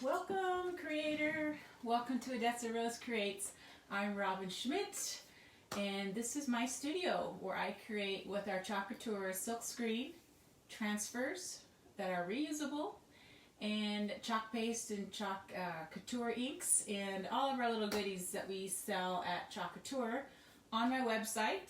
Welcome, creator. Welcome to Odessa Rose Creates. I'm Robin Schmidt, and this is my studio where I create with our Couture silk screen transfers that are reusable, and chalk paste and chalk couture inks, and all of our little goodies that we sell at Couture on my website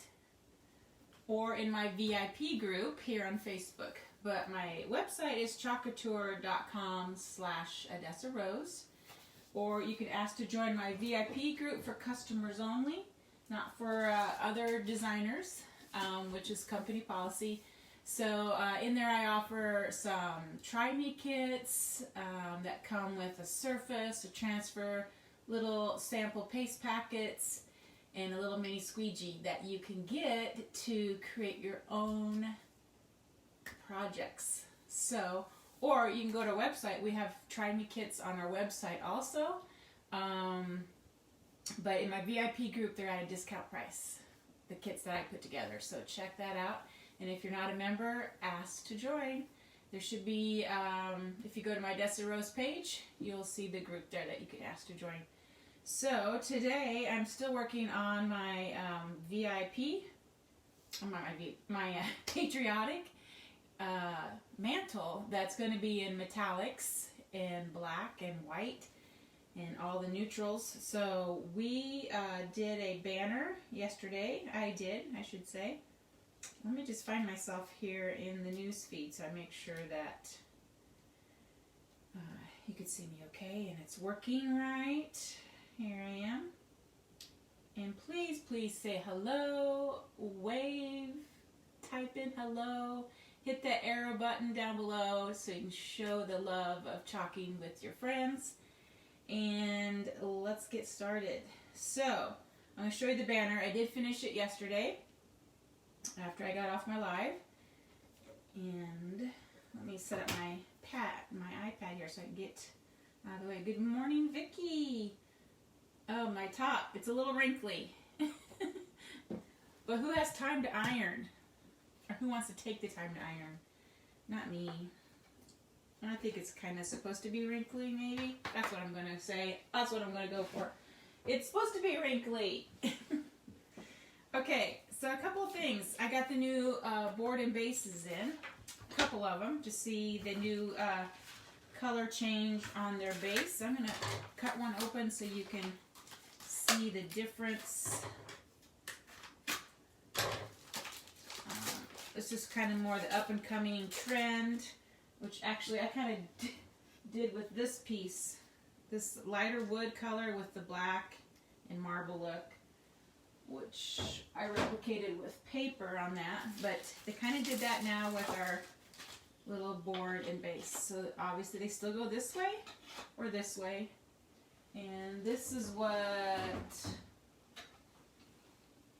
or in my VIP group here on Facebook. But my website is chalkcouture.com/Odessa Rose, or you can ask to join my VIP group for customers only, not for other designers, which is company policy. So in there I offer some Try Me kits that come with a surface, a transfer, little sample paste packets, and a little mini squeegee that you can get to create your own projects. So, or you can go to our website. We have Try Me kits on our website also. But in my VIP group, they're at a discount price, the kits that I put together. So check that out. And if you're not a member, ask to join. There should be, if you go to my Odessa Rose page, you'll see the group there that you can ask to join. So today I'm still working on my VIP, my patriotic mantle that's going to be in metallics and black and white and all the neutrals. So we did a banner yesterday. I should say. Let me just find myself here in the news feed so I make sure that you can see me okay and it's working right. Here I am. And please, please say hello, wave, type in hello, hit that arrow button down below so you can show the love of chalking with your friends. And let's get started. So, I'm going to show you the banner. I did finish it yesterday after I got off my live. And let me set up my iPad here so I can get out of the way. Good morning, Vicky. Oh, my top. It's a little wrinkly. But who has time to iron? Or who wants to take the time to iron? Not me. I think it's kind of supposed to be wrinkly, maybe. That's what I'm going to say. That's what I'm going to go for. It's supposed to be wrinkly. Okay, so a couple of things. I got the new board and bases in. A couple of them to see the new color change on their base. I'm going to cut one open so you can see the difference. This is kind of more the up-and-coming trend, which actually I kind of did with this piece. This lighter wood color with the black and marble look, which I replicated with paper on that. But they kind of did that now with our little board and base. So obviously they still go this way or this way. And this is what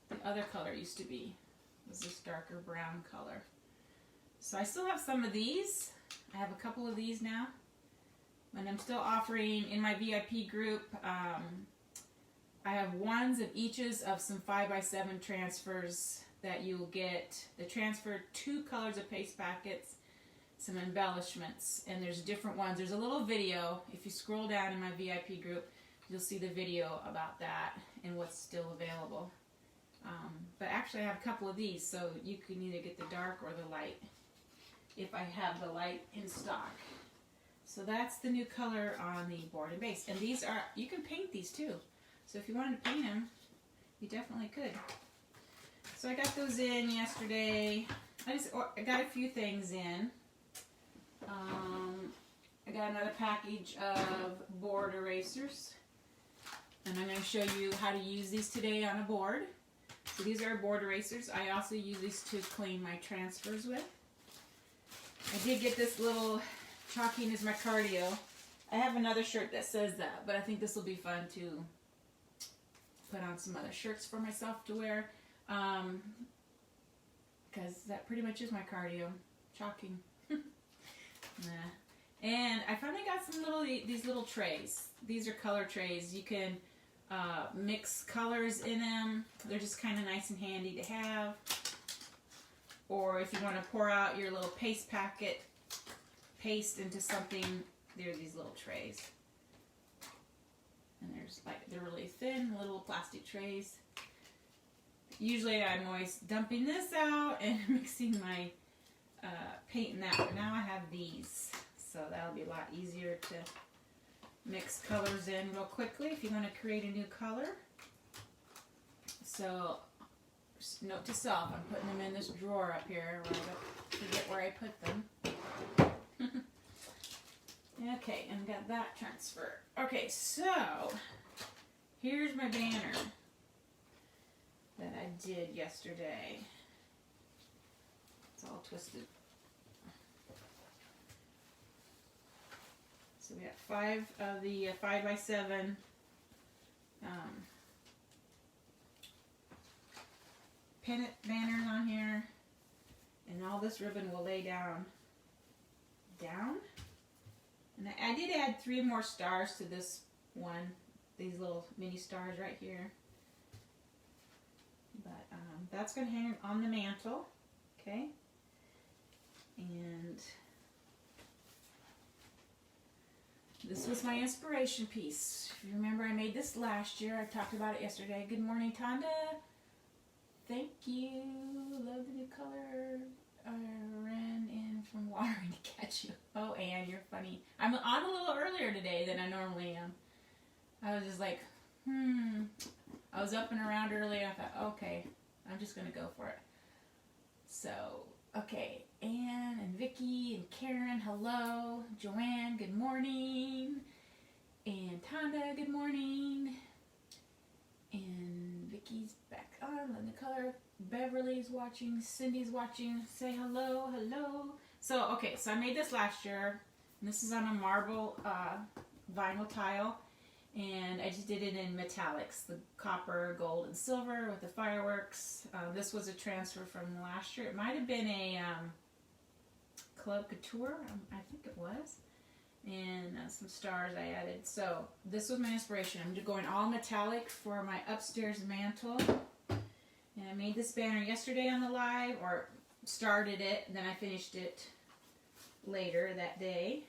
the other color used to be. Was this darker brown color. So I still have some of these. I have a couple of these now. And I'm still offering in my VIP group, I have ones of eaches of some 5x7 transfers that you'll get. The transfer 2 colors of paste packets, some embellishments, and there's different ones. There's a little video. If you scroll down in my VIP group, you'll see the video about that and what's still available. But actually I have a couple of these, so you can either get the dark or the light if I have the light in stock. So that's the new color on the board and base. And these are, you can paint these too. So if you wanted to paint them, you definitely could. So I got those in yesterday. I got a few things in. I got another package of board erasers. And I'm going to show you how to use these today on a board. So these are board erasers. I also use these to clean my transfers with. I did get this little chalking is my cardio. I have another shirt that says that, but I think this will be fun to put on some other shirts for myself to wear. Because that pretty much is my cardio, chalking. Nah. And I finally got some these little trays. These are color trays. You can mix colors in them. They're just kind of nice and handy to have. Or if you want to pour out your little paste packet paste into something, there are these little trays. And there's like, they're really thin little plastic trays. Usually I'm always dumping this out and mixing my paint in that, but now I have these. So that'll be a lot easier to mix colors in real quickly if you want to create a new color. So, just note to self, I'm putting them in this drawer up here where I don't forget where I put them. Okay, and got that transfer. Okay, so here's my banner that I did yesterday. It's all twisted. So we got 5 of the 5x7 pennant banners on here, and all this ribbon will lay down. And I did add 3 more stars to this one, these little mini stars right here. But that's going to hang on the mantle, okay? And this was my inspiration piece. If you remember, I made this last year. I talked about it yesterday. Good morning, Tonda. Thank you. Love the new color. I ran in from watering to catch you. Oh, Anne, you're funny. I'm on a little earlier today than I normally am. I was just like, I was up and around early. I thought, okay, I'm just going to go for it. So, okay, Anne and Vicky and Karen, hello. Joanne, good morning. And Tonda, good morning. And Vicky's back on. Let the color. Beverly's watching. Cindy's watching. Say hello, hello. So, okay, so I made this last year. And this is on a marble vinyl tile. And I just did it in metallics. The copper, gold, and silver with the fireworks. This was a transfer from last year. It might have been a Club Couture. I think it was. And some stars I added. So this was my inspiration. I'm going all metallic for my upstairs mantle. And I made this banner yesterday on the live, or started it, and then I finished it later that day.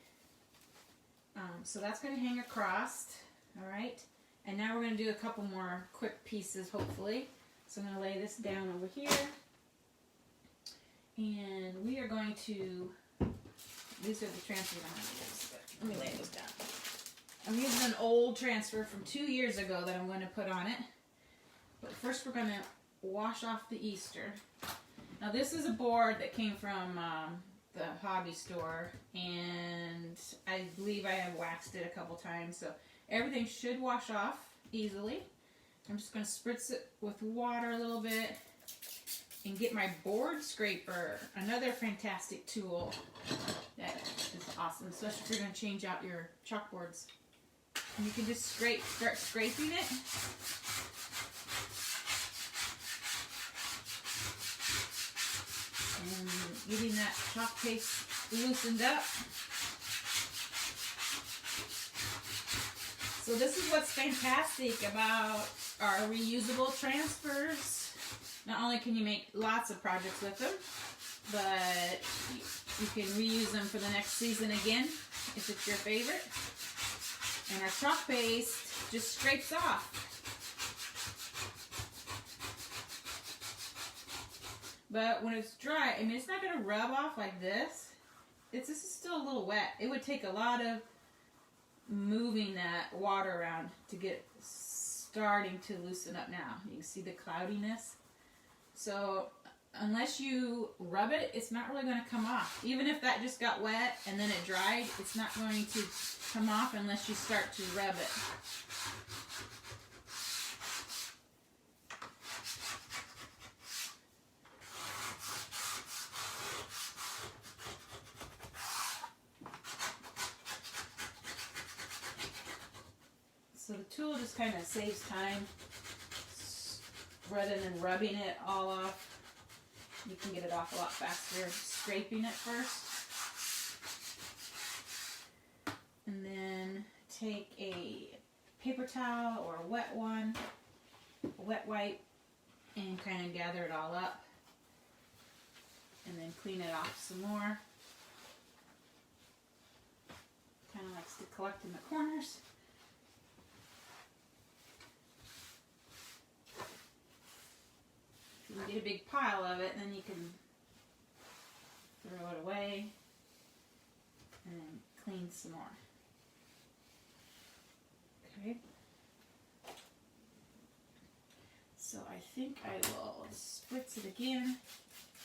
So that's going to hang across. All right. And now we're going to do a couple more quick pieces, hopefully. So I'm going to lay this down over here. And we are going to, these are the transfers I'm going to use. Let me lay those down. I'm using an old transfer from 2 years ago that I'm going to put on it. But first we're going to wash off the Easter. Now this is a board that came from the hobby store, and I believe I have waxed it a couple times, so everything should wash off easily. I'm just going to spritz it with water a little bit and get my board scraper, another fantastic tool that is awesome, especially if you're going to change out your chalkboards. And you can just start scraping it. And getting that chalk paste loosened up. So this is what's fantastic about our reusable transfers. Not only can you make lots of projects with them, but you can reuse them for the next season again if it's your favorite. And our chalk paste just scrapes off. But when it's dry, I mean, it's not going to rub off like this. This is still a little wet. It would take a lot of moving that water around to get starting to loosen up now. You can see the cloudiness. So unless you rub it, it's not really going to come off. Even if that just got wet and then it dried, it's not going to come off unless you start to rub it. So the tool just kind of saves time rather than rubbing it all off. You can get it off a lot faster scraping it first. And then take a paper towel or a wet one, a wet wipe, and kind of gather it all up. And then clean it off some more. Kind of likes to collect in the corners. get a big pile of it, and then you can throw it away and then clean some more. Okay. So I think I will spritz it again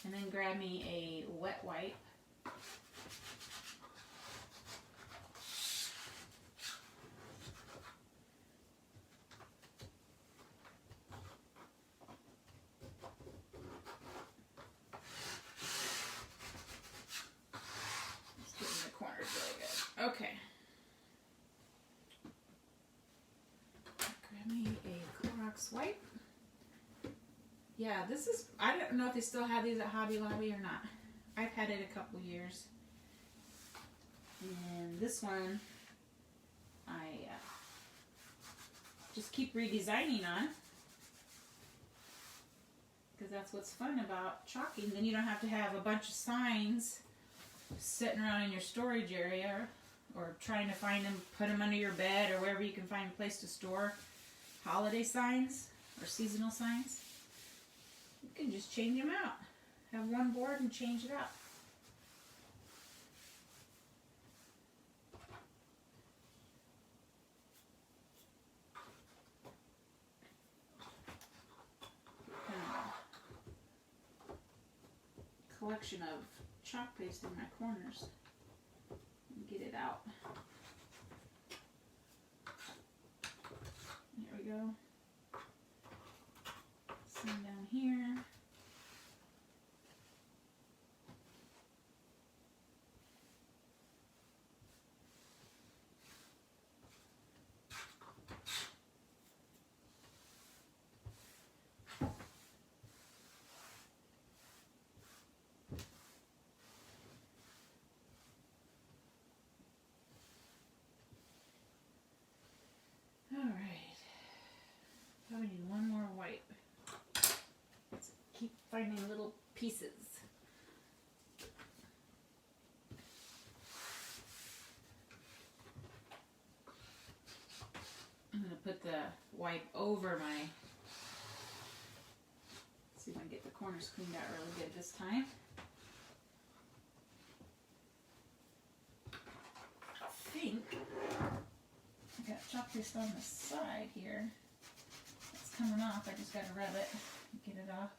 and then grab me a wet wipe. Just getting the corners really good. Okay. Grab me a Clorox wipe. Yeah, this is, I don't know if they still have these at Hobby Lobby or not. I've had it a couple years. And this one, I just keep redesigning on. Because that's what's fun about chalking. Then you don't have to have a bunch of signs sitting around in your storage area or trying to find them, put them under your bed or wherever you can find a place to store holiday signs or seasonal signs. You can just change them out. Have one board and change it out. Collection of chalk paste in my corners. Get it out. There we go. Some down here. Alright, probably need one more wipe. Let's keep finding little pieces. I'm going to put the wipe over my, see if I can get the corners cleaned out really good this time. I think I got chalk paste on the side here. It's coming off. I just got to rub it and get it off.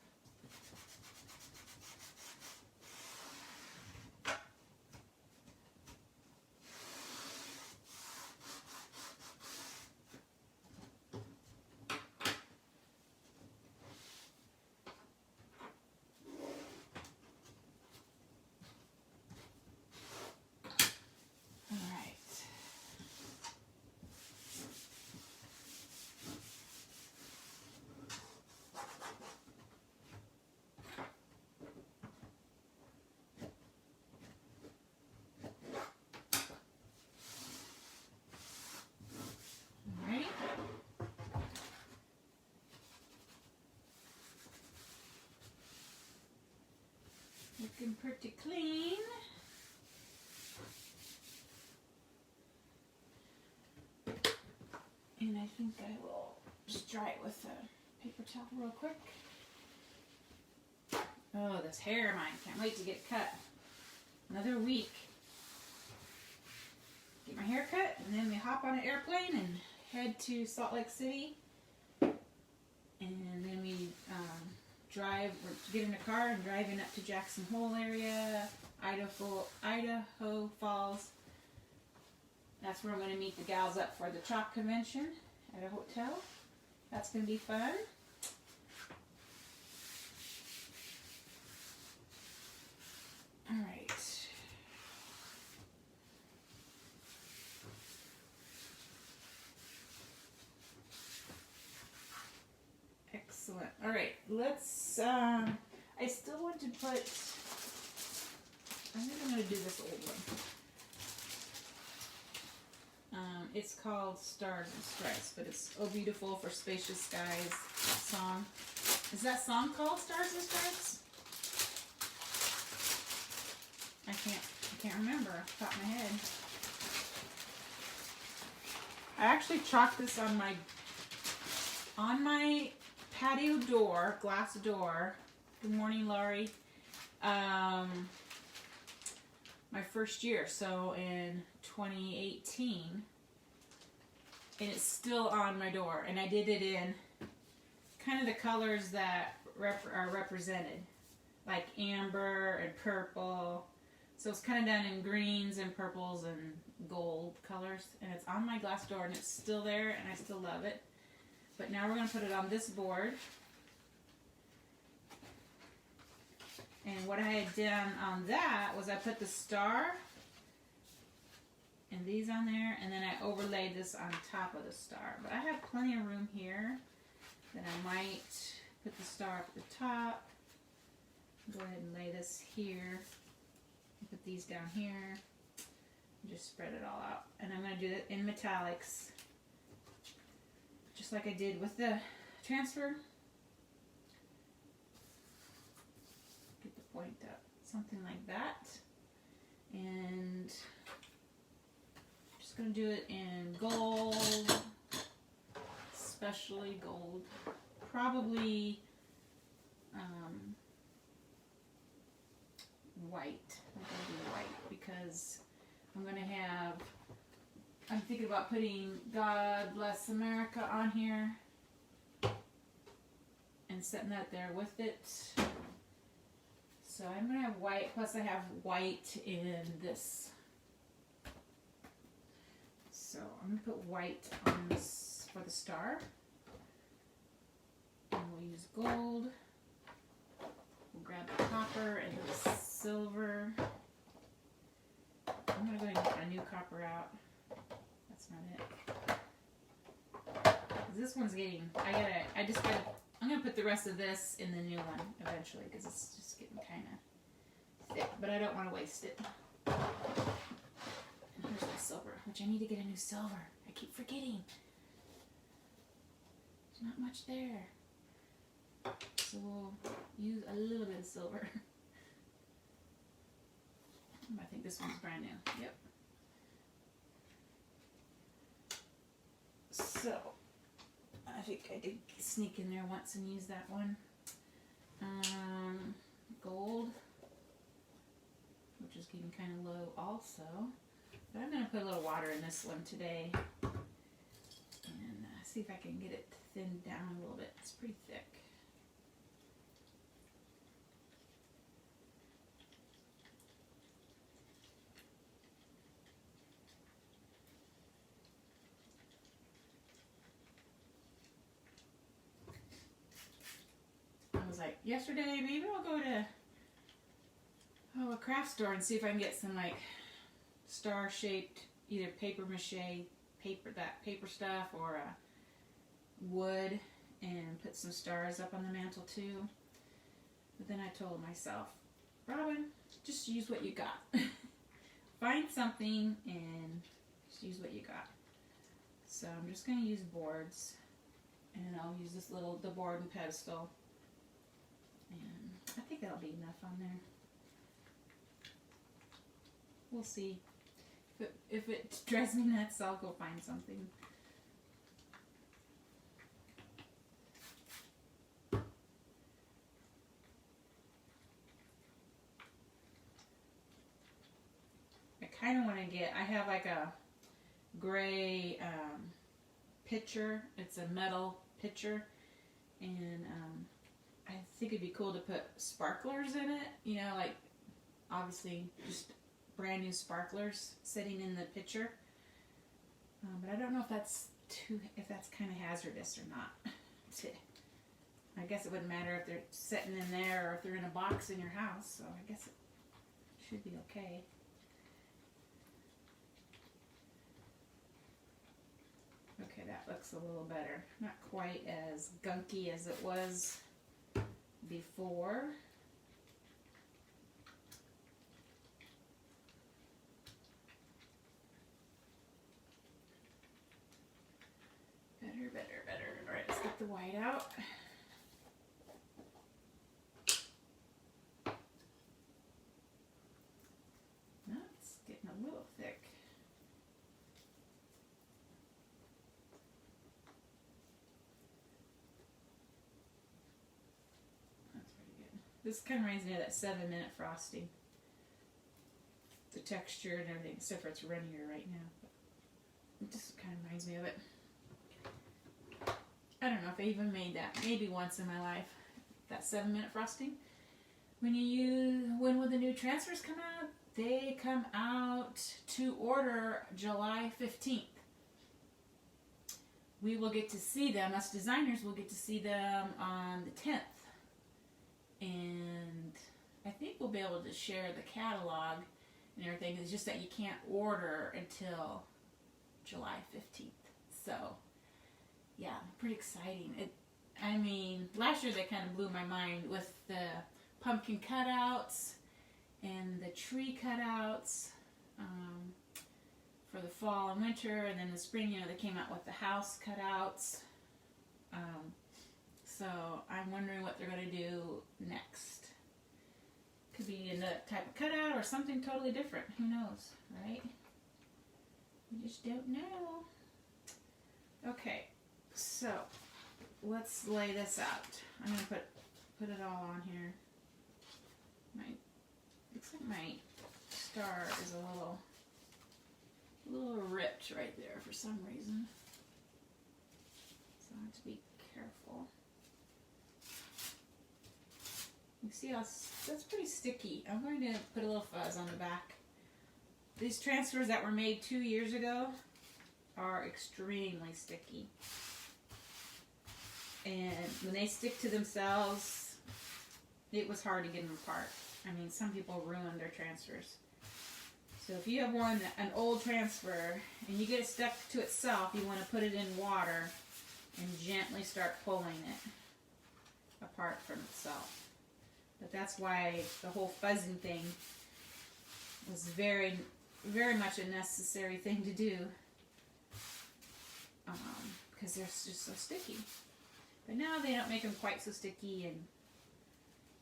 Looking pretty clean. And I think I will just dry it with a paper towel real quick. Oh, this hair of mine. Can't wait to get cut. Another week. Get my hair cut and then we hop on an airplane and head to Salt Lake City. And then we drive, or get in a car and driving up to Jackson Hole area, Idaho Falls. That's where I'm going to meet the gals up for the chalk convention at a hotel. That's going to be fun. All right. Excellent. All right, let's, I still want to put, I think I'm going to do this old one. It's called Stars and Stripes, but it's Oh Beautiful for Spacious Skies, that song. Is that song called Stars and Stripes? I can't remember off the top of my head. I actually chalked this on my patio door, glass door, Good morning, Laurie. My first year, so in 2018, and it's still on my door, and I did it in kind of the colors that are represented, like amber and purple. So it's kind of done in greens and purples and gold colors, and it's on my glass door, and it's still there, and I still love it. But now we're going to put it on this board. And what I had done on that was I put the star and these on there, and then I overlaid this on top of the star. But I have plenty of room here that I might put the star up at the top. Go ahead and lay this here. Put these down here. And just spread it all out. And I'm going to do it in metallics, just like I did with the transfer. Get the point up. Something like that. And I'm just going to do it in gold, especially gold. Probably white. I'm going to do white because I'm thinking about putting God Bless America on here and setting that there with it. So I'm going to have white, plus I have white in this. So I'm going to put white on this for the star. And we'll use gold. We'll grab the copper and the silver. I'm going to go ahead and get my new copper out. That's not it. This one's getting, I'm going to put the rest of this in the new one eventually because it's just getting kind of thick, but I don't want to waste it. And here's my silver, which I need to get a new silver. I keep forgetting. There's not much there. So we'll use a little bit of silver. I think this one's brand new. Yep. So, I think I did sneak in there once and use that one. Gold, which is getting kind of low also. But I'm going to put a little water in this one today. And see if I can get it thinned down a little bit. It's pretty thick. Like yesterday, maybe I'll go to a craft store and see if I can get some like star shaped either paper mache paper stuff or wood and put some stars up on the mantle too. But then I told myself, Robin, just use what you got. Find something and just use what you got. So I'm just going to use boards, and I'll use the board and pedestal. And I think that'll be enough on there. We'll see. If it drives me nuts, I'll go find something. I kind of want to I have like a gray pitcher. It's a metal pitcher. And I think it'd be cool to put sparklers in it, you know, like obviously just brand new sparklers sitting in the pitcher. But I don't know if that's kind of hazardous or not. I guess it wouldn't matter if they're sitting in there or if they're in a box in your house, so I guess it should be okay. Okay, that looks a little better. Not quite as gunky as it was before. Better. All right, let's get the white out. That's getting a little thick. That's pretty good. This kind of reminds me of that 7-minute frosting. The texture and everything, except for it's runnier right now. But it just kind of reminds me of it. I don't know if I even made that. Maybe once in my life. That 7-minute frosting. When will the new transfers come out? They come out to order July 15th. We will get to see them, us designers will get to see them on the 10th. And I think we'll be able to share the catalog and everything. It's just that you can't order until July 15th. So, yeah, pretty exciting. I mean, last year they kind of blew my mind with the pumpkin cutouts and the tree cutouts for the fall and winter, and then the spring, you know, they came out with the house cutouts. So I'm wondering what they're going to do next. Could be another type of cutout or something totally different. Who knows, right? We just don't know. Okay, so let's lay this out. I'm going to put it all on here. Looks like my star is a little ripped right there for some reason. So I have to be careful. You see how that's pretty sticky. I'm going to put a little fuzz on the back. These transfers that were made 2 years ago are extremely sticky. And when they stick to themselves, it was hard to get them apart. I mean, some people ruined their transfers. So if you have an old transfer, and you get it stuck to itself, you want to put it in water and gently start pulling it apart from itself. But that's why the whole fuzzing thing was very, very much a necessary thing to do, because they're just so sticky. But now they don't make them quite so sticky, and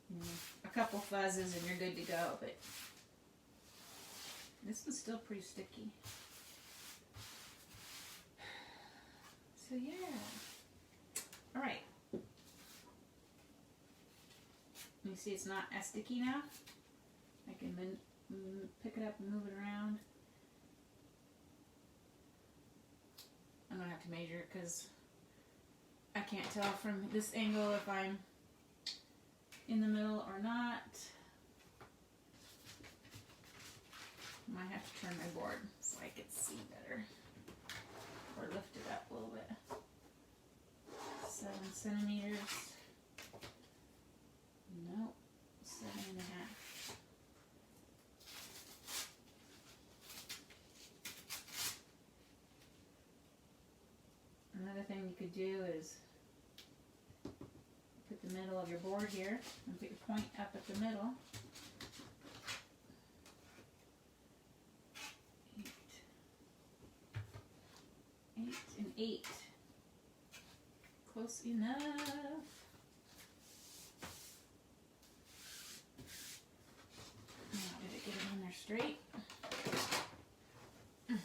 you know, a couple fuzzes and you're good to go. But this one's still pretty sticky. So yeah. All right. You see it's not as sticky now. I can pick it up and move it around. I'm going to have to measure it because I can't tell from this angle if I'm in the middle or not. Might have to turn my board so I can see better. Or lift it up a little bit. 7 centimeters. Nope, 7.5. Another thing you could do is put the middle of your board here and put your point up at the middle. 8 and 8. Close enough. Now, did it get it in there straight? Yeah.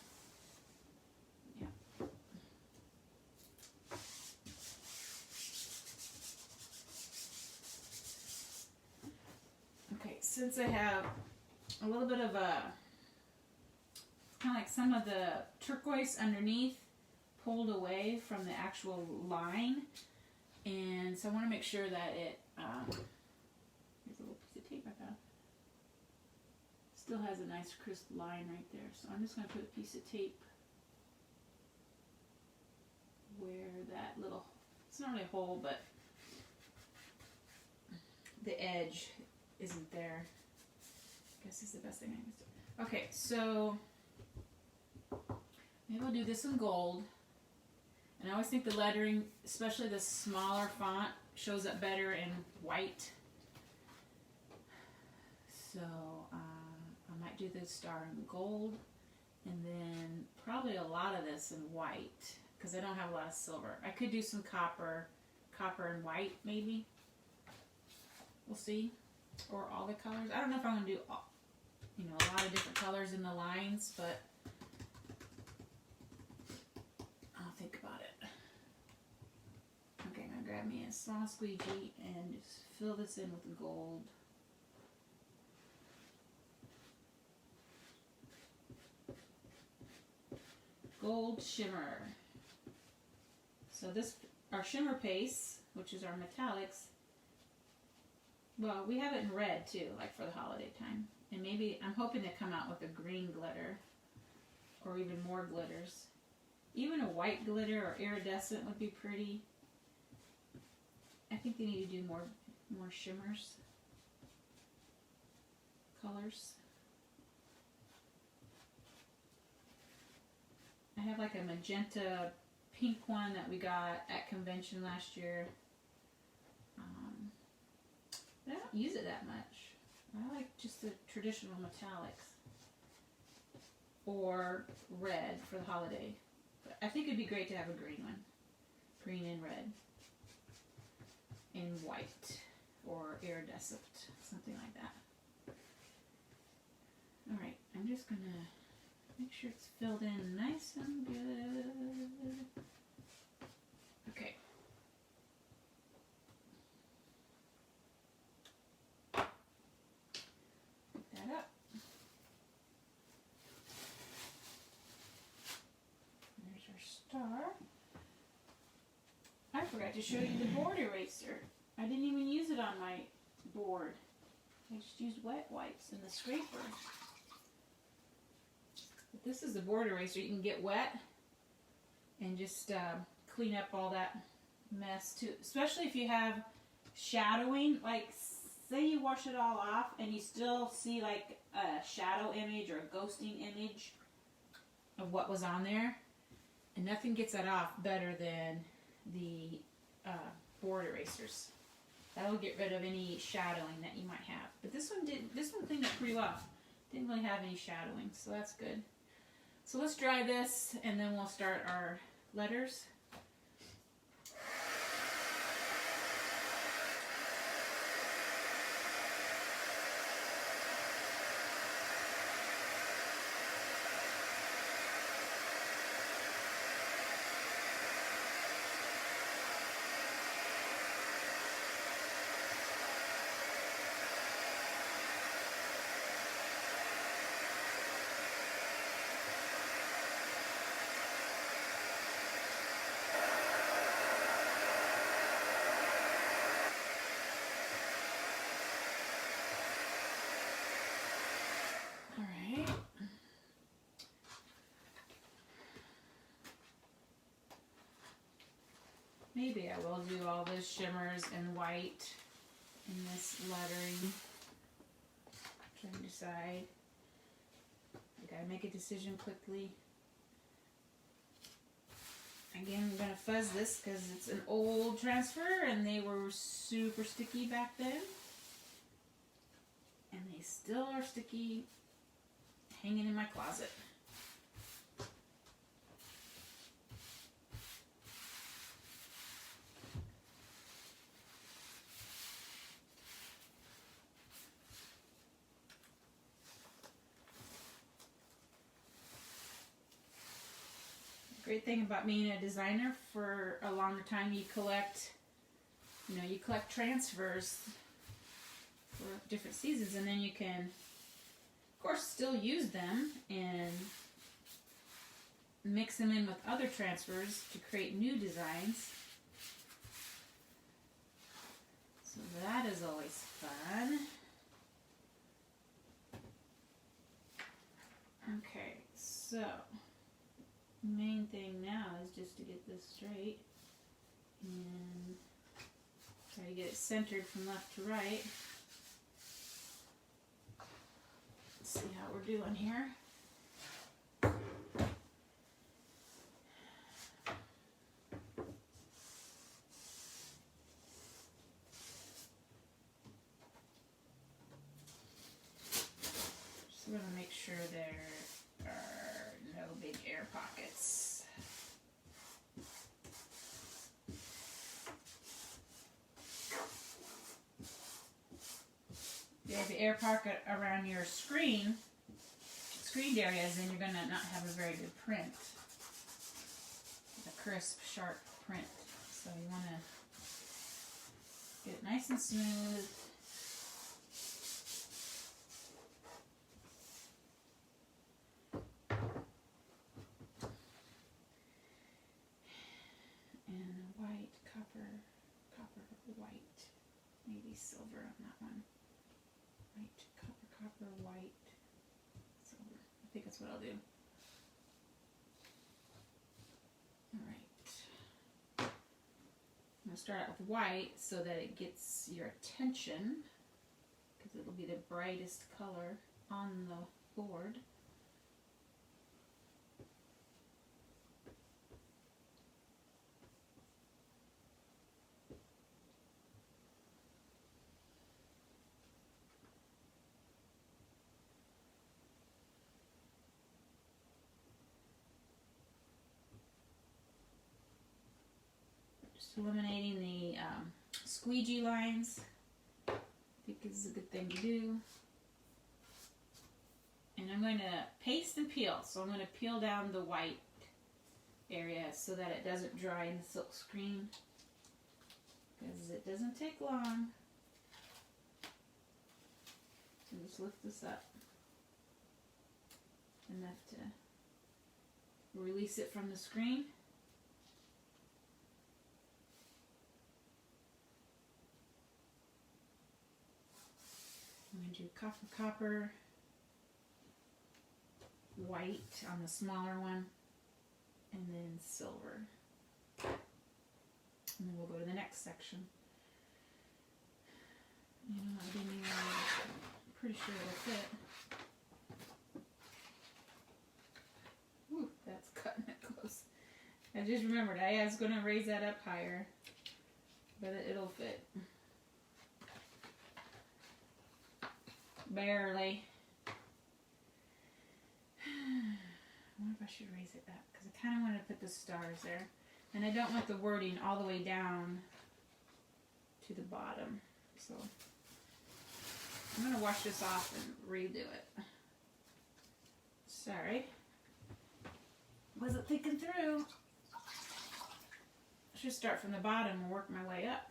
Okay, since I have a little bit of a, kind of like some of the turquoise underneath pulled away from the actual line, and so I want to make sure that it, there's a little piece of tape I found, still has a nice crisp line right there, so I'm just going to put a piece of tape where that little, it's not really a hole, but the edge isn't there. I guess is the best thing I can do. Okay, so maybe we'll do this in gold. And I always think the lettering, especially the smaller font, shows up better in white. So I might do the star in gold, and then probably a lot of this in white, because I don't have a lot of silver. I could do some copper and white maybe. We'll see. Or all the colors. I don't know if I'm going to do a lot of different colors in the lines, but I'll think about it. Okay, I'm going to grab me a small squeegee and just fill this in with gold. Gold shimmer. So this, our shimmer paste, which is our metallics, well, we have it in red too, like for the holiday time. And maybe, I'm hoping to come out with a green glitter, or even more glitters. Even a white glitter or iridescent would be pretty. I think they need to do more shimmers, colors. I have like a magenta pink one that we got at convention last year. But I don't use it that much. I like just the traditional metallics. Or red for the holiday. But I think it'd be great to have a green one. Green and red. And white. Or iridescent. Something like that. Alright, I'm just going to make sure it's filled in nice and good. Okay. Pick that up. There's our star. I forgot to show you the board eraser. I didn't even use it on my board. I just used wet wipes and the scraper. But this is the board eraser. You can get wet and just clean up all that mess too. Especially if you have shadowing. Like, say you wash it all off and you still see like a shadow image or a ghosting image of what was on there. And nothing gets that off better than the board erasers. That'll get rid of any shadowing that you might have. But this one cleaned up pretty well. Didn't really have any shadowing, so that's good. So let's dry this and then we'll start our letters. Maybe I will do all those shimmers in white in this lettering. Trying to decide. I gotta make a decision quickly. Again, I'm gonna fuzz this because it's an old transfer and they were super sticky back then. And they still are sticky, hanging in my closet. Great thing about being a designer for a longer time, you collect transfers for different seasons, and then you can, of course, still use them and mix them in with other transfers to create new designs. So that is always fun. Okay, so main thing now is just to get this straight and try to get it centered from left to right. Let's see how we're doing here. Just want to make sure there are no big air pockets. If you have the air pocket around your screened areas, then you're going to not have a very good print. A crisp, sharp print. So you want to Get it nice and smooth. And white, copper, white, maybe silver on that one. White, copper, white, silver. I think that's what I'll do. Alright. I'm going to start out with white so that it gets your attention, because it'll be the brightest color on the board. Eliminating the squeegee lines, I think is a good thing to do. And I'm going to paste and peel, so I'm going to peel down the white area so that it doesn't dry in the silk screen, because it doesn't take long. So just lift this up enough to release it from the screen. I'm going to do copper, white on the smaller one, and then silver. And then we'll go to the next section. You know, I didn't even, I'm pretty sure it'll fit. Ooh, that's cutting it close. I just remembered I was going to raise that up higher, but it'll fit. Barely. I wonder if I should raise it up, because I kind of want to put the stars there. And I don't want the wording all the way down to the bottom. So I'm going to wash this off and redo it. Sorry. Wasn't thinking through. I should start from the bottom and work my way up.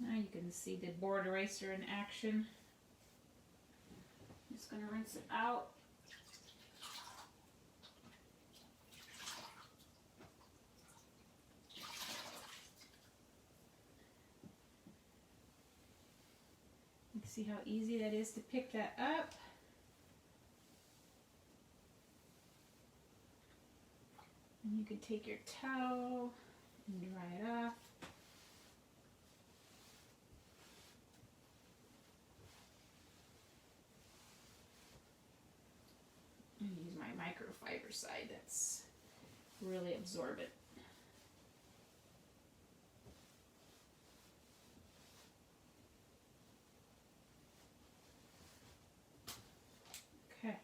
Now you can see the board eraser in action. I'm just going to rinse it out. You can see how easy that is to pick that up. And you can take your towel and dry it off. And use my microfiber side that's really absorbent. Okay.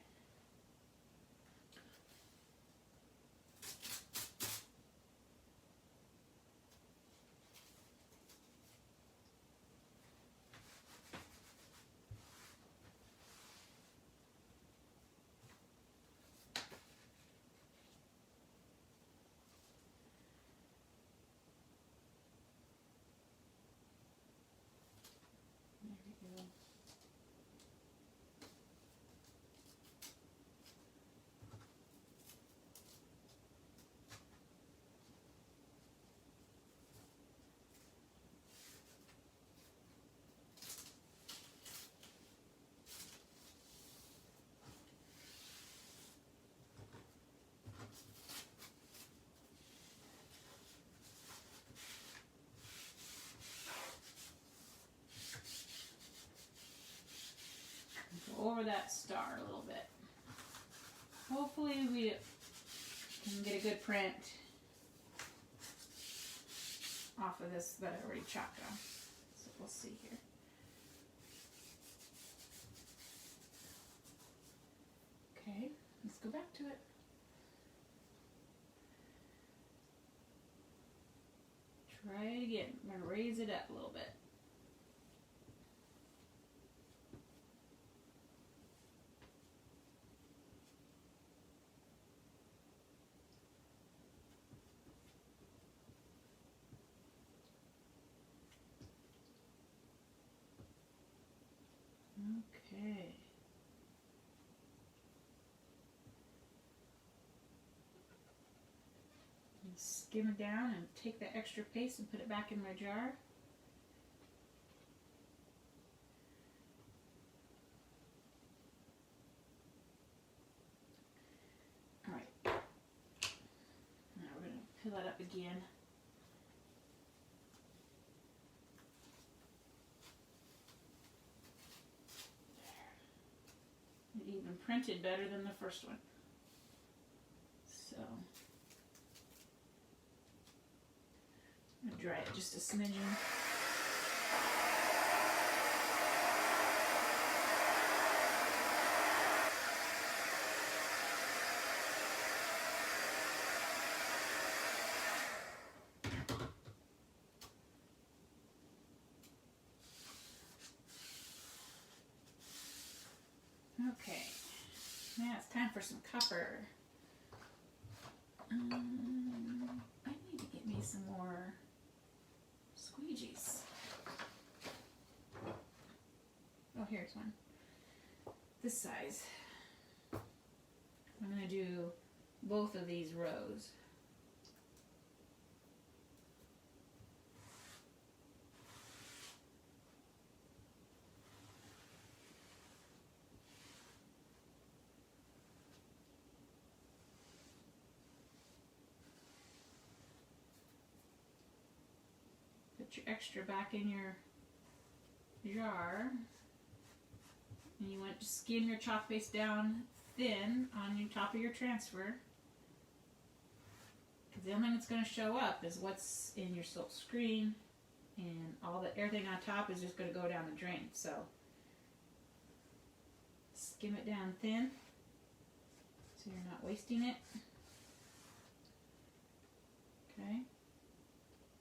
Over that star a little bit. Hopefully we can get a good print off of this that I already chopped off. So we'll see here. Okay, let's go back to it. Try it again. I'm going to raise it up a little bit. Okay. And skim it down and take that extra paste and put it back in my jar. Alright. Now we're going to fill it up again. It even printed better than the first one. So, I'm going to dry it just a smidgen. Okay, now it's time for some copper. I need to get me some more squeegees. Oh, here's one. This size. I'm going to do both of these rows. Put your extra back in your jar, and you want to skim your chalk paste down thin on your top of your transfer, because the only thing that's going to show up is what's in your silk screen, and everything on top is just going to go down the drain. So skim it down thin so you're not wasting it. Okay.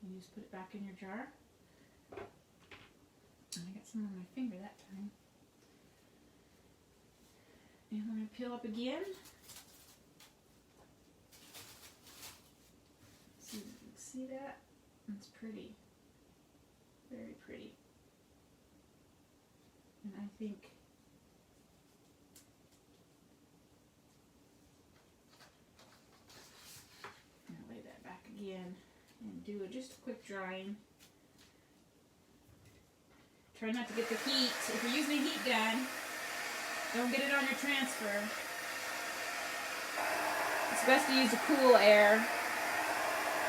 And you just put it back in your jar. And I got some on my finger that time. And we're going to peel up again. See if you can see that. It's pretty. Very pretty. And I think I'm going to lay that back again and do just a quick drying. Try not to get the heat. If you're using a heat gun, don't get it on your transfer. It's best to use a cool air,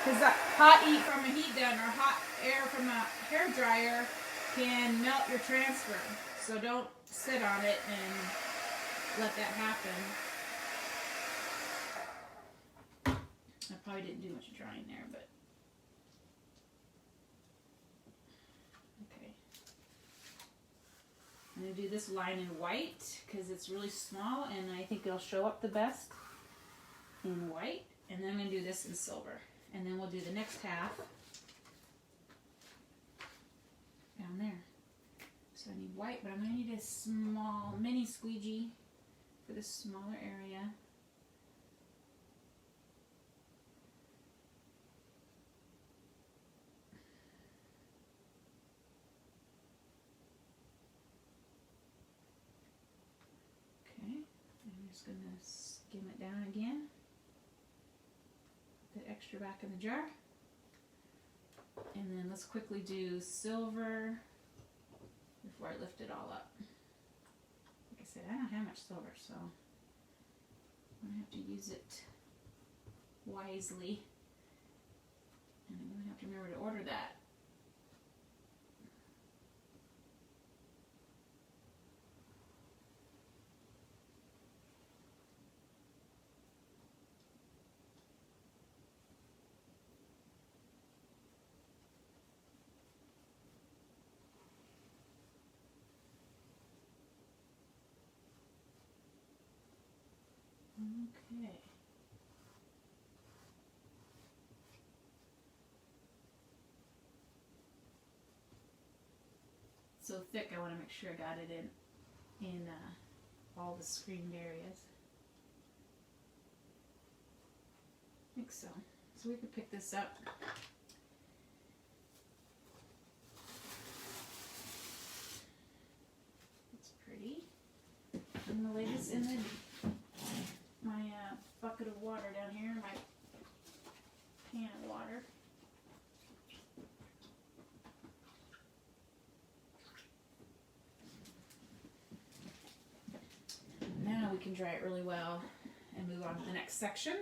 because the hot heat from a heat gun or hot air from a hair dryer can melt your transfer. So don't sit on it and let that happen. I probably didn't do much drying there, but okay. I'm going to do this line in white because it's really small and I think it'll show up the best in white. And then I'm going to do this in silver. And then we'll do the next half down there. So I need white, but I'm going to need a small mini squeegee for this smaller area. Okay, I'm just going to skim it down again. Put the extra back in the jar. And then let's quickly do silver before I lift it all up. Like I said, I don't have much silver, so I'm going to have to use it wisely. And I'm going to have to remember to order that. Okay. So thick, I want to make sure I got it in all the screened areas. I think so. So we could pick this up. It's I'm gonna lay this in my bucket of water down here, my pan of water. Now we can dry it really well and move on to the next section.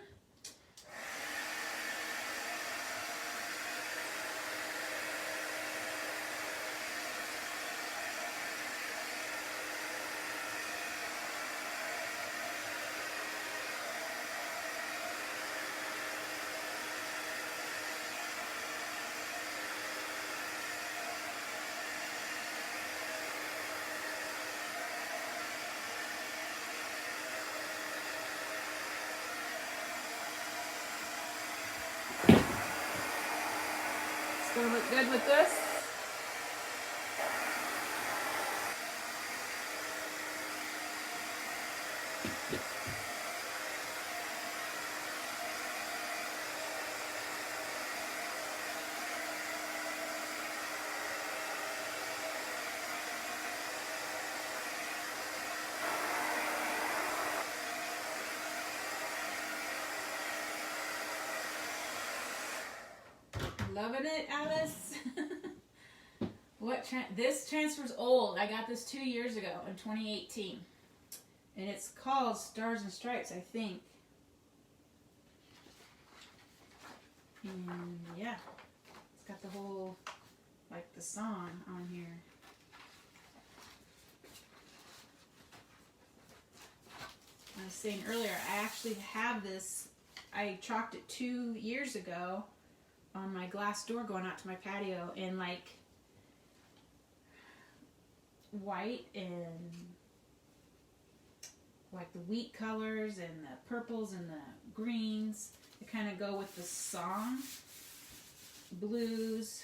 Gonna look good with this. Loving it, Alice. This transfer's old. I got this 2 years ago in 2018. And it's called Stars and Stripes, I think. And yeah, it's got the whole, like the song on here. I was saying earlier, I actually have this. I chalked it 2 years ago on my glass door going out to my patio in like white and like the wheat colors and the purples and the greens. They kind of go with the song. Blues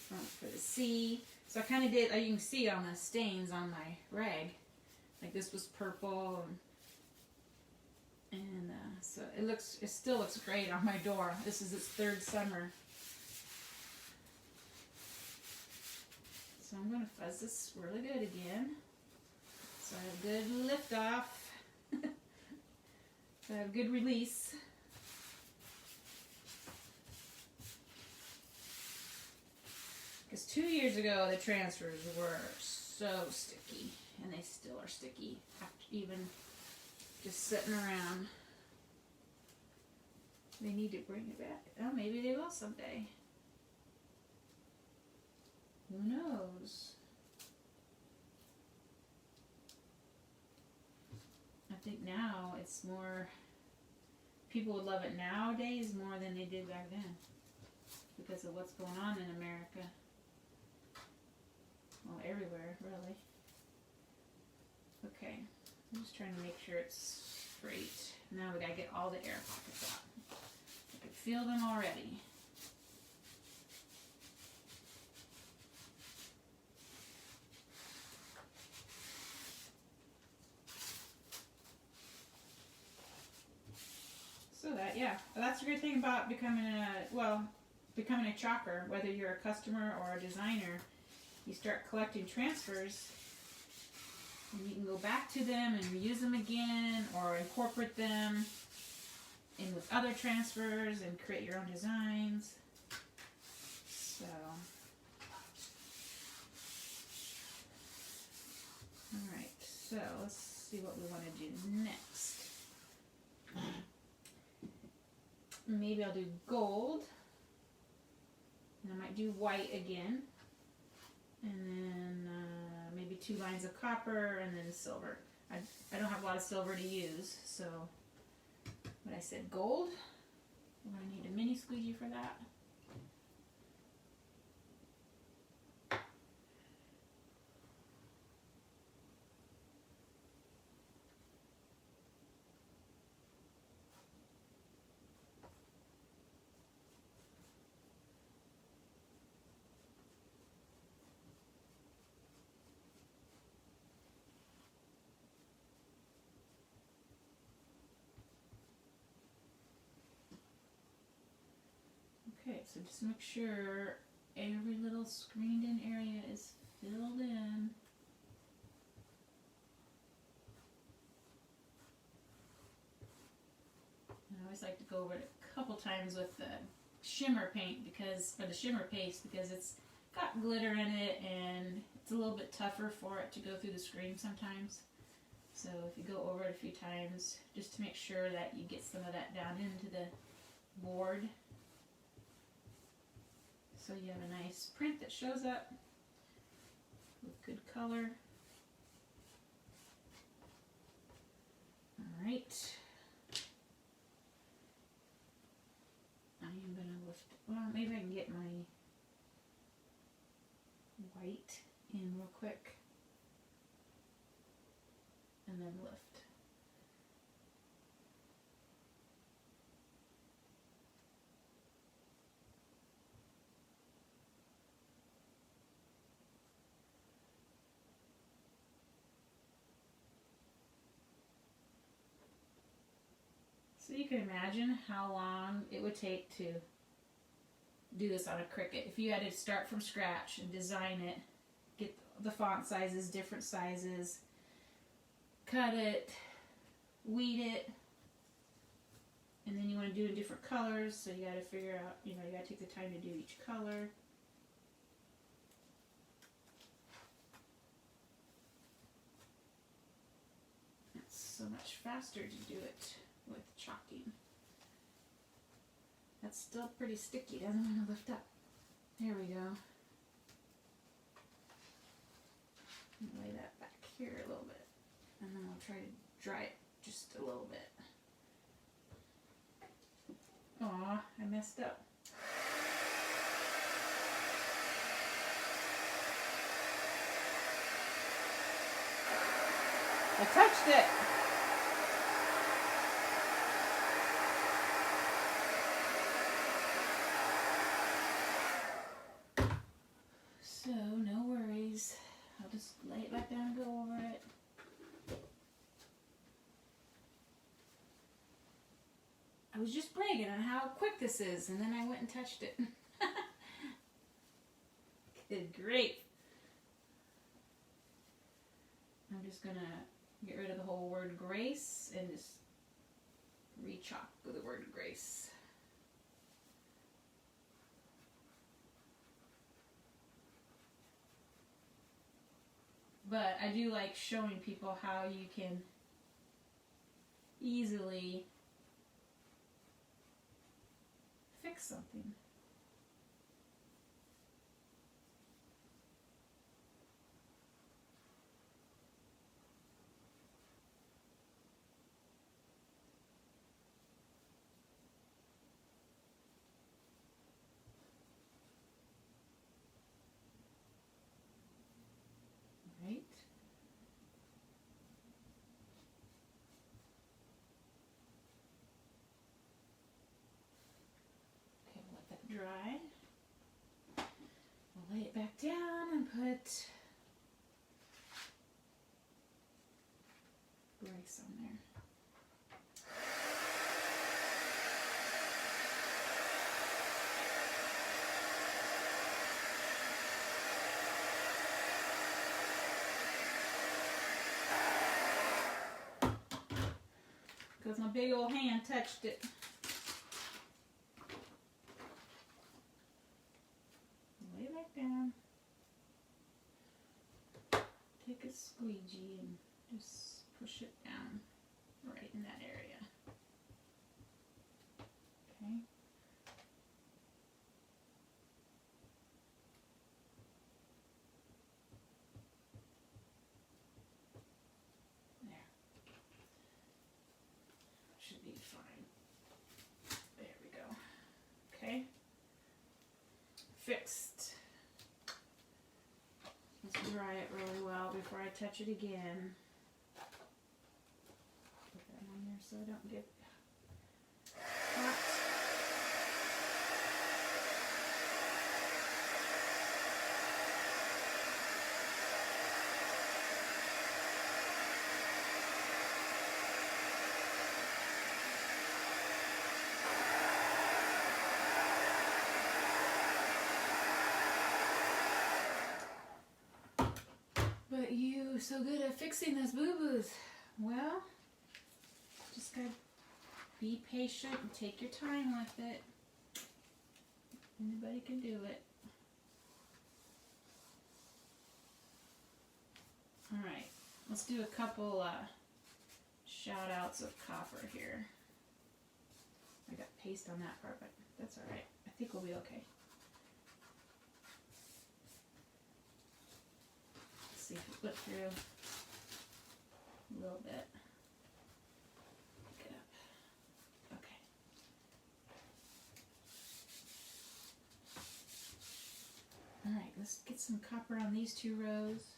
for the sea. So I kind of did, you can see on the stains on my rag. Like this was purple and so it still looks great on my door. This is its 3rd summer. So I'm going to fuzz this really good again. So I have good lift off. So I have good release. Because 2 years ago the transfers were so sticky. And they still are sticky after even just sitting around. They need to bring it back. Oh, maybe they will someday. Who knows? I think now it's more, people would love it nowadays more than they did back then. Because of what's going on in America. Well, everywhere, really. Okay, I'm just trying to make sure it's straight. Now we gotta get all the air pockets out. I can feel them already. So that, yeah, that's a great thing about becoming a chalker, whether you're a customer or a designer. You start collecting transfers and you can go back to them and reuse them again or incorporate them in with other transfers and create your own designs. So, alright, so let's see what we want to do next. Maybe I'll do gold, and I might do white again, and then maybe 2 lines of copper, and then silver. I don't have a lot of silver to use, so, but I said gold. I'm going to need a mini squeegee for that. Okay, so just make sure every little screened in area is filled in. just like to go over it a couple times with the shimmer paint or the shimmer paste, because it's got glitter in it and it's a little bit tougher for it to go through the screen sometimes. So if you go over it a few times, just to make sure that you get some of that down into the board, so you have a nice print that shows up with good color. All right. I am going to lift, well, maybe I can get my white in real quick and then lift. So you can imagine how long it would take to do this on a Cricut. If you had to start from scratch and design it, get the font sizes, different sizes, cut it, weed it, and then you want to do it in different colors, so you got to figure out, you got to take the time to do each color. It's so much faster to do it with chalking. That's still pretty sticky, doesn't want to lift up. There we go. Lay that back here a little bit, and then I'll try to dry it just a little bit. Aw, I messed up. I touched it. So, no worries. I'll just lay it back down and go over it. I was just bragging on how quick this is, and then I went and touched it. Good, great. I'm just going to get rid of the whole word grace and just re-chalk with the word grace. But I do like showing people how you can easily fix something. Right? Okay, we'll let that dry. We'll lay it back down and put grace on there. Because my big old hand touched it. Lay it back down. Take a squeegee and just push it down right in that area. Okay. Should be fine. There we go. Okay. Fixed. Let's dry it really well before I touch it again. Put that on there so I don't get hot. But you so good at fixing those boo-boos. Well, just gotta Be patient and take your time with it. Anybody can do it. Alright, let's do a couple shout outs of copper here. I got paste on that part, but that's alright. I think we'll be okay. Let's see if we flip through a little bit. Get up. Okay. Alright, let's get some copper on these two rows.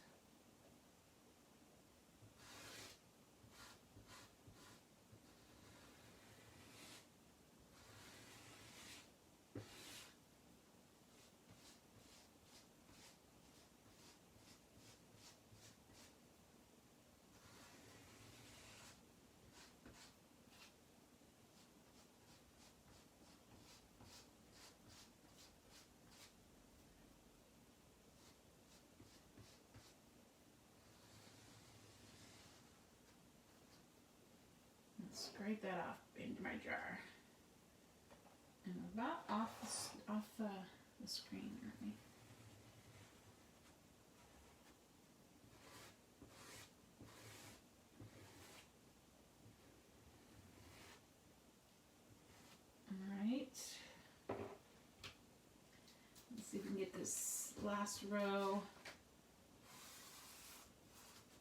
Scrape that off into my jar. And we're about off the screen, aren't we? Alright. Let's see if we can get this last row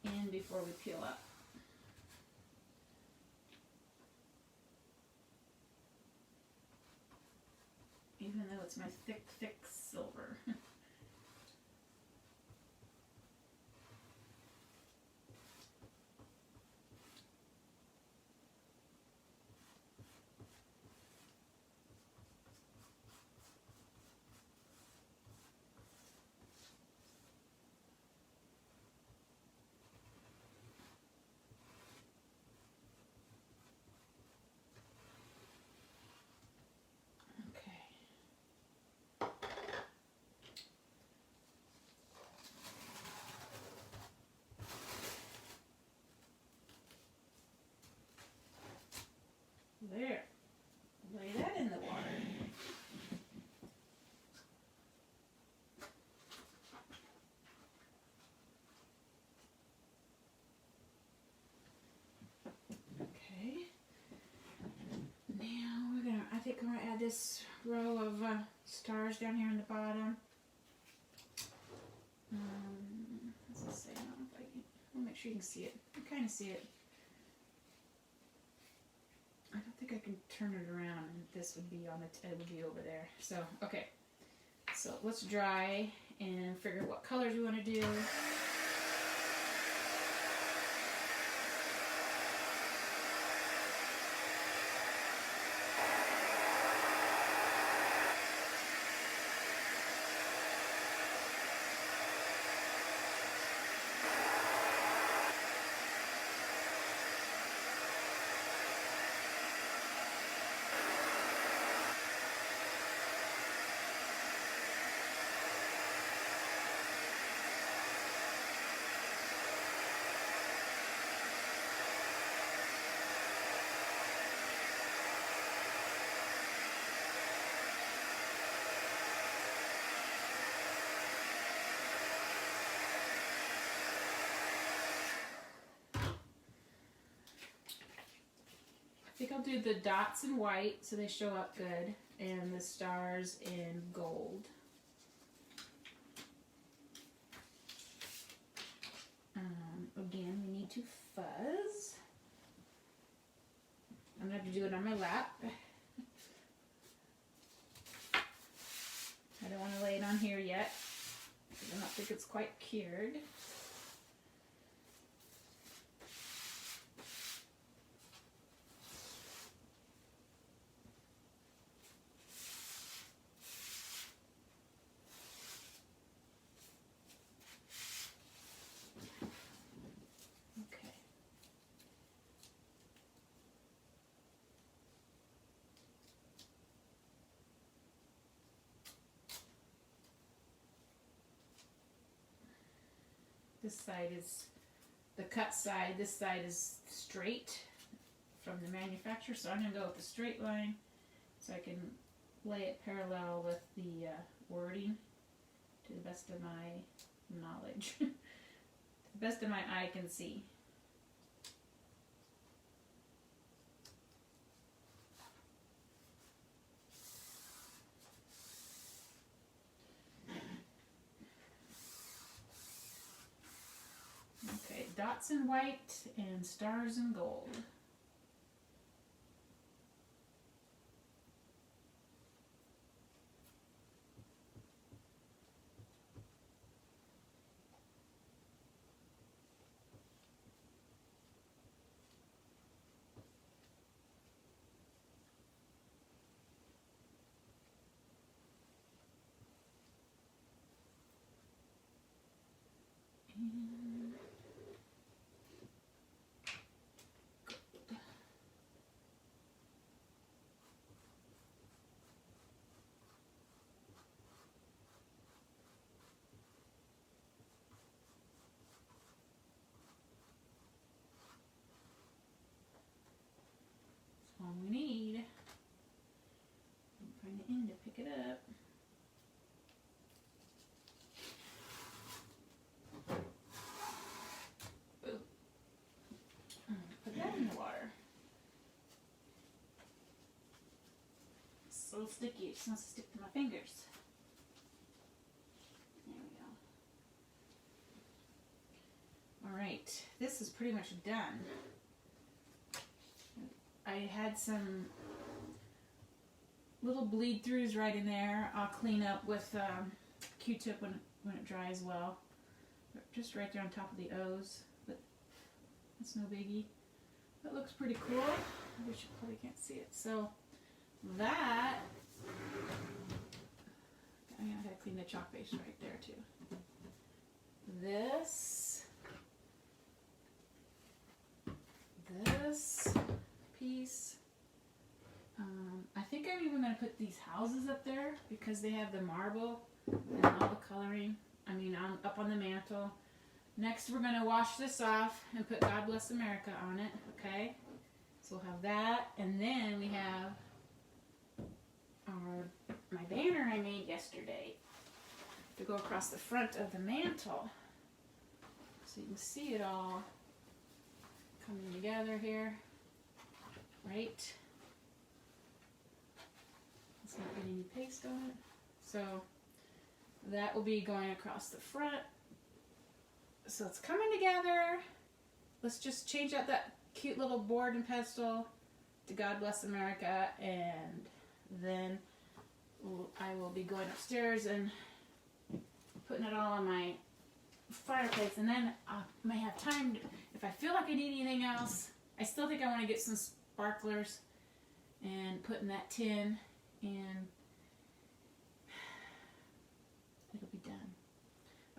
in before we peel up. Even though it's my thick, thick silver. There. Lay that in the water. Okay. Now I think I'm gonna add this row of stars down here in the bottom. Let's say, I don't know if I can. I'll make sure you can see it. You kind of see it. I don't think I can turn it around, and this would be on the, it would be over there. So, okay. So let's dry and figure out what colors we want to do. I think I'll do the dots in white so they show up good, and the stars in gold. Again, we need to fuzz. I'm going to have to do it on my lap. I don't want to lay it on here yet because I don't think it's quite cured. This side is the cut side, this side is straight from the manufacturer, so I'm going to go with the straight line so I can lay it parallel with the wording to the best of my knowledge. To the best of my eye can see. Okay, dots in white and stars in gold. All we need. Find the end to pick it up. Ooh. Put that in the water. It's so sticky, it's not stick to my fingers. There we go. Alright, this is pretty much done. I had some little bleed throughs right in there. I'll clean up with Q-tip when it dries well. Just right there on top of the O's, but that's no biggie. That looks pretty cool. I wish you probably can't see it. So that, I gotta clean the chalk base right there too. This piece. I think I'm even going to put these houses up there because they have the marble and all the coloring. I mean, up on the mantle. Next, we're going to wash this off and put God Bless America on it. Okay, so we'll have that, and then we have my banner I made yesterday to go across the front of the mantle, so you can see it all coming together here. Right. Let's not get any paste on it. So that will be going across the front. So it's coming together. Let's just change out that cute little board and pedestal to God Bless America, and then I will be going upstairs and putting it all on my fireplace, and then I may have time to, if I feel like I need anything else. I still think I want to get some sparklers and put in that tin, and it'll be done.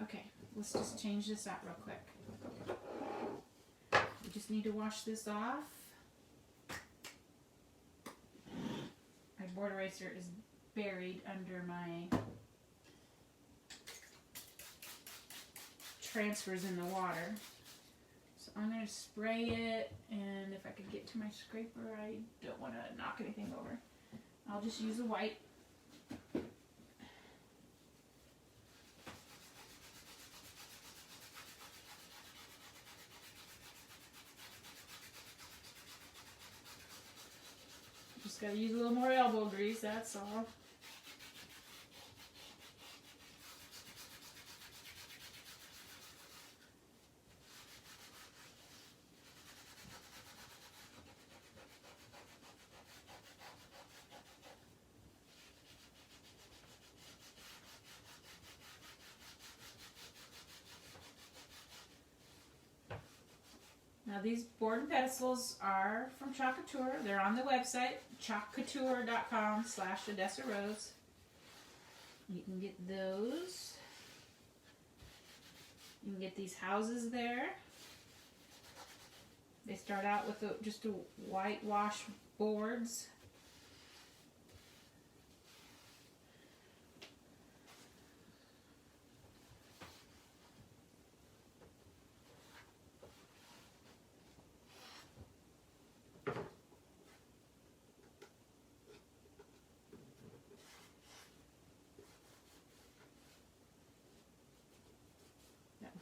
Okay, let's just change this out real quick. We just need to wash this off. My board eraser is buried under my transfers in the water. So I'm going to spray it, and if I could get to my scraper, I don't want to knock anything over. I'll just use a white. Just got to use a little more elbow grease, that's all. Now these board and pedestals are from Couture. They're on the website, chalkcouture.com/OdessaRose. You can get those. You can get these houses there. They start out with just a whitewash boards.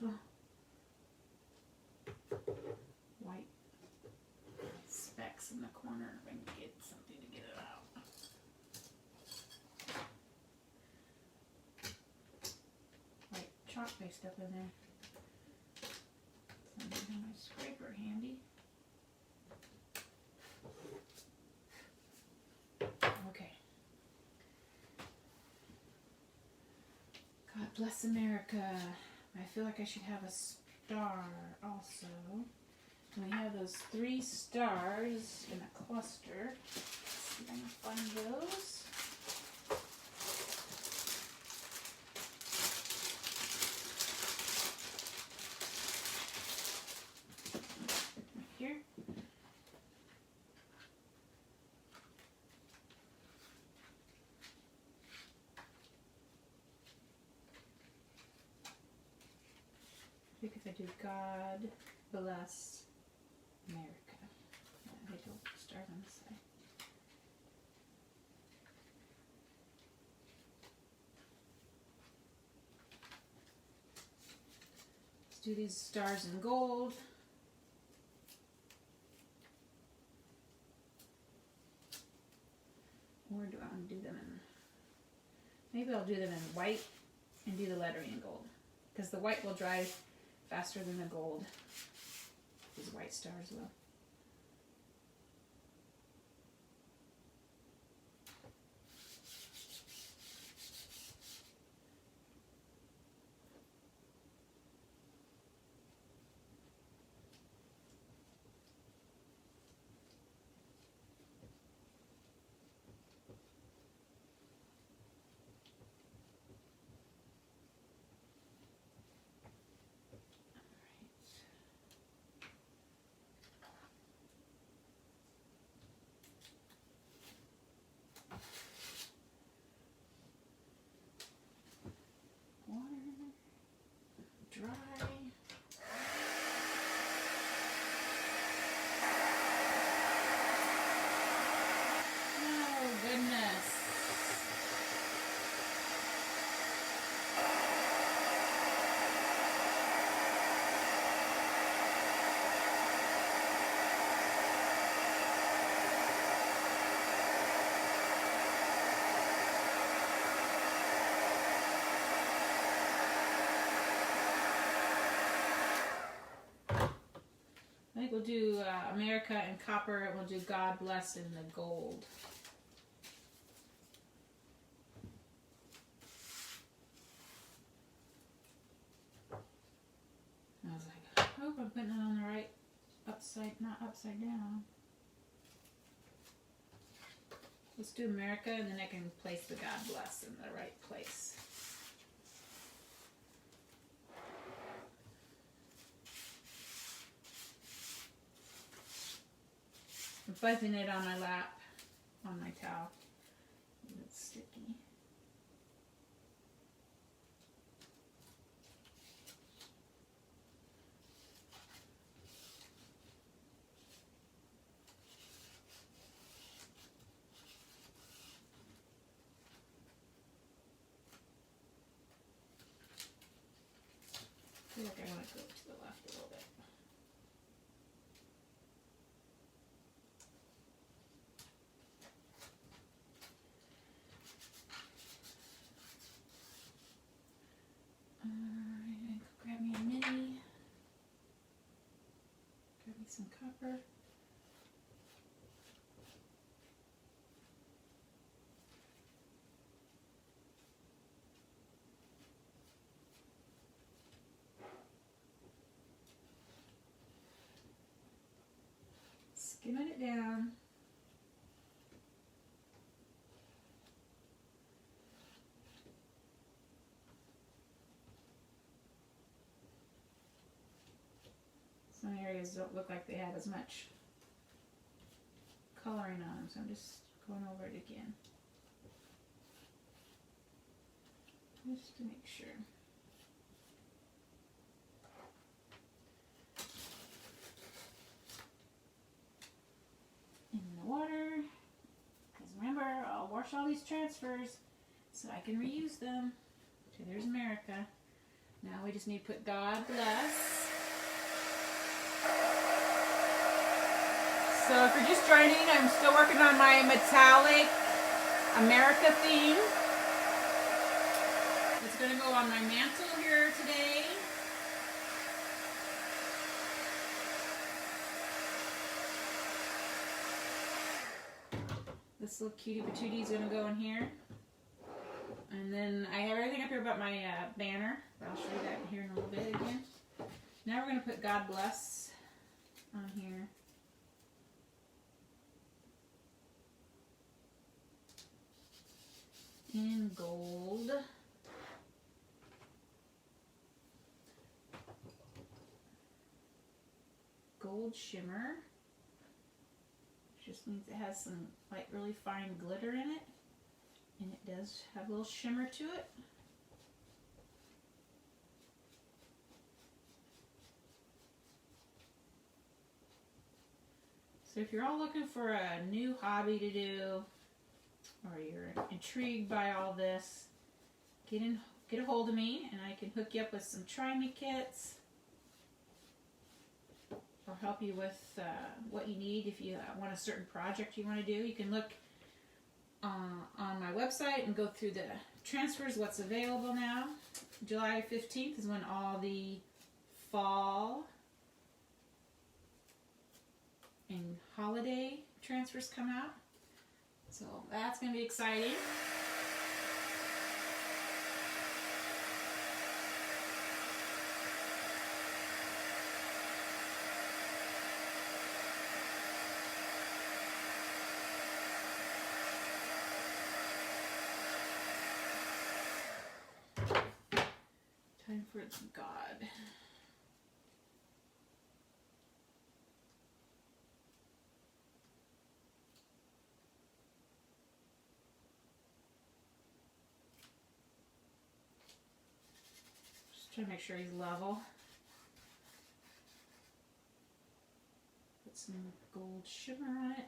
little white specks in the corner. If I can get something to get it out. White chalk paste up in there. So I'm using my scraper handy. Okay. God bless America. I feel like I should have a star also. And we have those 3 stars in a cluster. Let's see if I can find those. Right here. I think if I do God bless America. Yeah, they don't start on the side. Let's do these stars in gold. Or do I want to do them in... Maybe I'll do them in white and do the lettering in gold. Because the white will dry faster than the gold. These white stars will. Dry. Oh, goodness. I think we'll do America and copper, and we'll do God bless in the gold. I was like, I hope I'm putting it on the right not upside down. Let's do America, and then I can place the God bless in the right place. I'm fuzzing it on my lap, on my towel. It's sticky. I feel like I want to go to the left a little bit. Alright, grab me a mini. Grab me some copper. Skimming it down. Some areas don't look like they have as much coloring on them, so I'm just going over it again. Just to make sure. In the water, because remember, I'll wash all these transfers so I can reuse them. Okay, there's America. Now we just need to put God bless. So if you're just joining, I'm still working on my metallic America theme. It's going to go on my mantle here today. This little cutie patootie is going to go in here. And then I have everything up here about my banner. I'll show you that here in a little bit again. Now we're going to put God bless on here. In gold. Gold shimmer. Just means it has some like really fine glitter in it. And it does have a little shimmer to it. So if you're all looking for a new hobby to do, or you're intrigued by all this, get a hold of me and I can hook you up with some try me kits or help you with what you need. If you want a certain project you want to do, you can look on my website and go through the transfers, what's available now. July 15th is when all the fall and holiday transfers come out. So that's going to be exciting. Time for its God. Try to make sure he's level. Put some gold shimmer on it.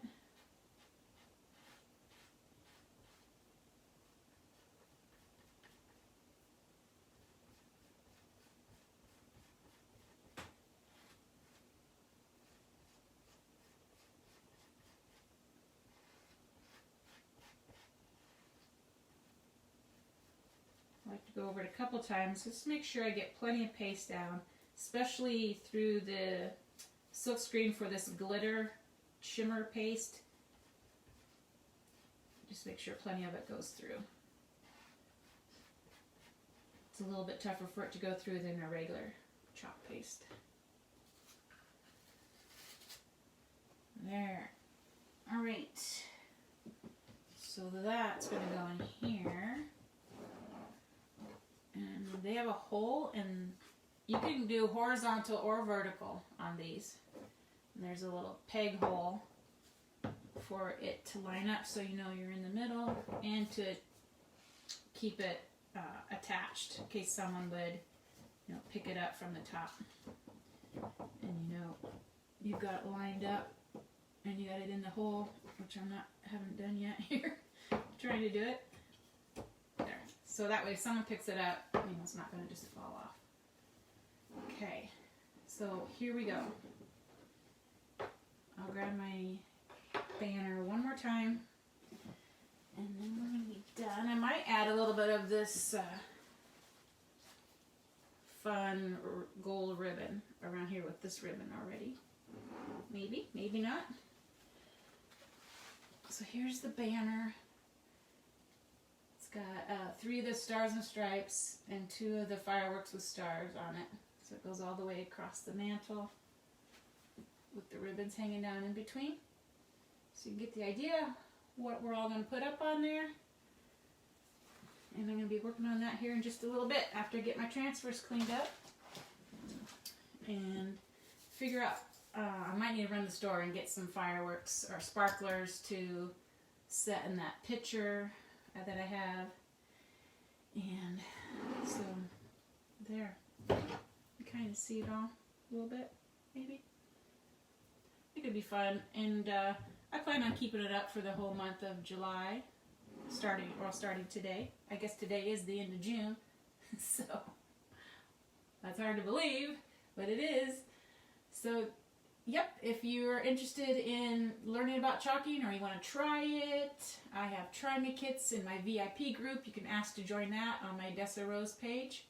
I like to go over it a couple times just to make sure I get plenty of paste down, especially through the silk screen for this glitter shimmer paste. Just make sure plenty of it goes through. It's a little bit tougher for it to go through than a regular chalk paste. There. All right. So that's going to go in here. And they have a hole, and you can do horizontal or vertical on these. And there's a little peg hole for it to line up so you know you're in the middle, and to keep it attached in case someone would, pick it up from the top. And you've got it lined up, and you got it in the hole, which haven't done yet here. Trying to do it. There. So that way if someone picks it up, it's not going to just fall off. Okay, so here we go. I'll grab my banner one more time, and then we're going to be done. I might add a little bit of this fun gold ribbon around here with this ribbon already. Maybe, maybe not. So here's the banner. It's got 3 of the stars and stripes and 2 of the fireworks with stars on it. So it goes all the way across the mantle with the ribbons hanging down in between. So you can get the idea what we're all going to put up on there. And I'm going to be working on that here in just a little bit after I get my transfers cleaned up. And figure out, I might need to run the store and get some fireworks or sparklers to set in that picture that I have. And so there, you kind of see it all a little bit, maybe. I think it'd be fun, and I plan on keeping it up for the whole month of July, starting today. I guess today is the end of June, so That's hard to believe, but it is. So, yep, if you're interested in learning about chalking or you want to try it, I have Try Me kits in my VIP group. You can ask to join that on my Dessa Rose page.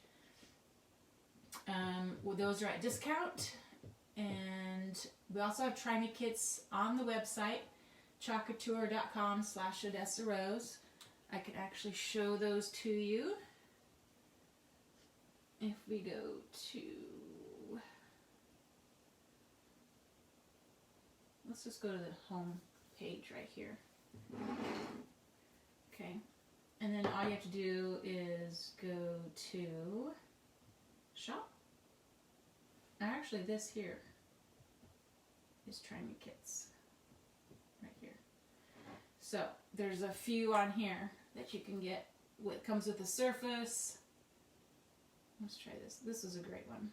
Well, those are at discount. And we also have Try Me kits on the website, chalkcouture.com/OdessaRose. I could actually show those to you. If we go to, let's just go to the home page right here. Okay, and then all you have to do is go to shop. Actually, this here is Try Me kits right here. So there's a few on here that you can get. What comes with the surface. Let's try this. This is a great one.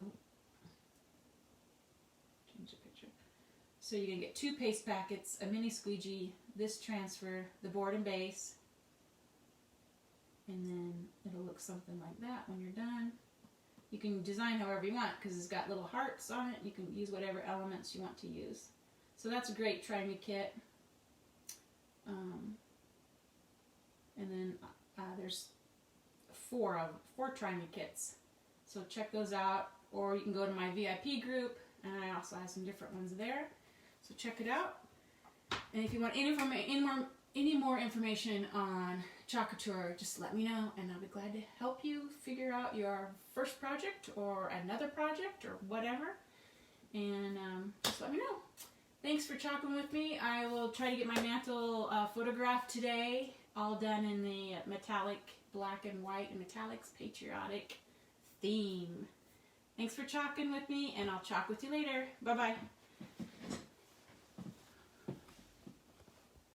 Oh. Change the picture. So you can get 2 paste packets, a mini squeegee, this transfer, the board and base, and then it'll look something like that when you're done. You can design however you want because it's got little hearts on it. You can use whatever elements you want to use. So that's a great Try Me kit. And then there's 4 Try Me kits. So check those out, or you can go to my VIP group, and I also have some different ones there. So check it out. And if you want any more information on Chalk Couture, just let me know, and I'll be glad to help you figure out your first project or another project or whatever. And just let me know. Thanks for chalking with me. I will try to get my mantle photographed today, all done in the metallic, black and white and metallics patriotic theme. Thanks for chalking with me, and I'll chalk with you later. Bye-bye.